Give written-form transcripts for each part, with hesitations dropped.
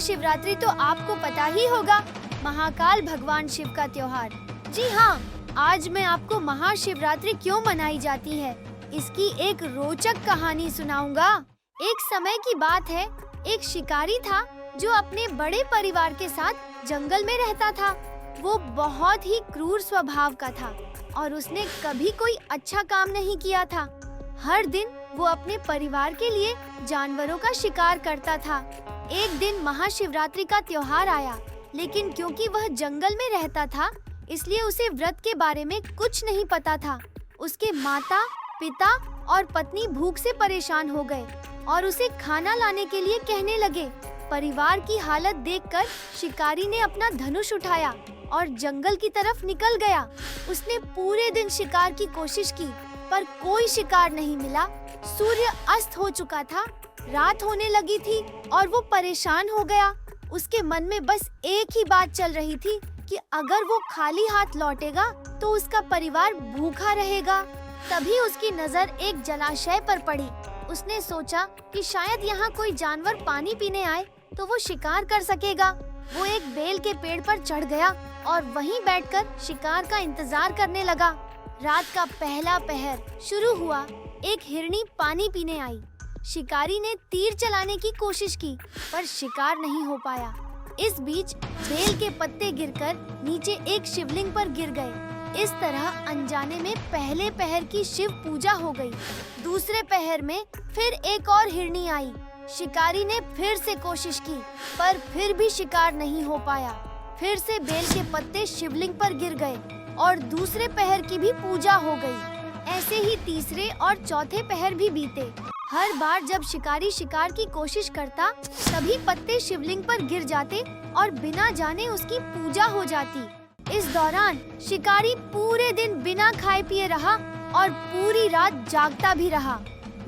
महाशिवरात्रि तो आपको पता ही होगा, महाकाल भगवान शिव का त्योहार। जी हाँ, आज मैं आपको महाशिवरात्रि क्यों मनाई जाती है, इसकी एक रोचक कहानी सुनाऊंगा। एक समय की बात है, एक शिकारी था जो अपने बड़े परिवार के साथ जंगल में रहता था। वो बहुत ही क्रूर स्वभाव का था और उसने कभी कोई अच्छा काम नहीं किया था। हर दिन वो अपने परिवार के लिए जानवरों का शिकार करता था। एक दिन महाशिवरात्रि का त्योहार आया, लेकिन क्योंकि वह जंगल में रहता था, इसलिए उसे व्रत के बारे में कुछ नहीं पता था। उसके माता, पिता और पत्नी भूख से परेशान हो गए और उसे खाना लाने के लिए कहने लगे। परिवार की हालत देखकर शिकारी ने अपना धनुष उठाया और जंगल की तरफ निकल गया। उसने पूरे दिन शिकार की कोशिश की, पर कोई शिकार नहीं मिला। सूर्य अस्त हो चुका था, रात होने लगी थी और वो परेशान हो गया। उसके मन में बस एक ही बात चल रही थी कि अगर वो खाली हाथ लौटेगा तो उसका परिवार भूखा रहेगा। तभी उसकी नजर एक जलाशय पर पड़ी। उसने सोचा कि शायद यहाँ कोई जानवर पानी पीने आए तो वो शिकार कर सकेगा। वो एक बेल के पेड़ पर चढ़ गया और वहीं बैठकर शिकार का इंतजार करने लगा। रात का पहला पहर शुरू हुआ। एक हिरनी पानी पीने आई। शिकारी ने तीर चलाने की कोशिश की, पर शिकार नहीं हो पाया। इस बीच बेल के पत्ते गिरकर नीचे एक शिवलिंग पर गिर गए। इस तरह अनजाने में पहले पहर की शिव पूजा हो गई। दूसरे पहर में फिर एक और हिरनी आई। शिकारी ने फिर से कोशिश की, पर फिर भी शिकार नहीं हो पाया। फिर से बेल के पत्ते शिवलिंग पर गिर गए और दूसरे पहर की भी पूजा हो गई। ऐसे ही तीसरे और चौथे पहर भी बीते। हर बार जब शिकारी शिकार की कोशिश करता, तभी पत्ते शिवलिंग पर गिर जाते और बिना जाने उसकी पूजा हो जाती। इस दौरान शिकारी पूरे दिन बिना खाए पिए रहा और पूरी रात जागता भी रहा।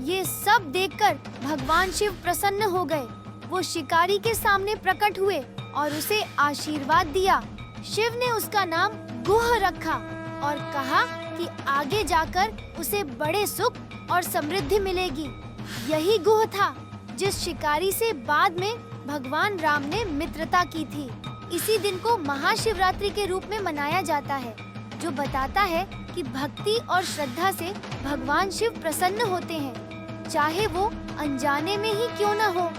ये सब देखकर भगवान शिव प्रसन्न हो गए। वो शिकारी के सामने प्रकट हुए और उसे आशीर्वाद दिया। शिव ने उसका नाम गुह रखा और कहा कि आगे जाकर उसे बड़े सुख और समृद्धि मिलेगी। यही गुह था जिस शिकारी से बाद में भगवान राम ने मित्रता की थी। इसी दिन को महाशिवरात्रि के रूप में मनाया जाता है, जो बताता है कि भक्ति और श्रद्धा से भगवान शिव प्रसन्न होते हैं, चाहे वो अनजाने में ही क्यों न हो।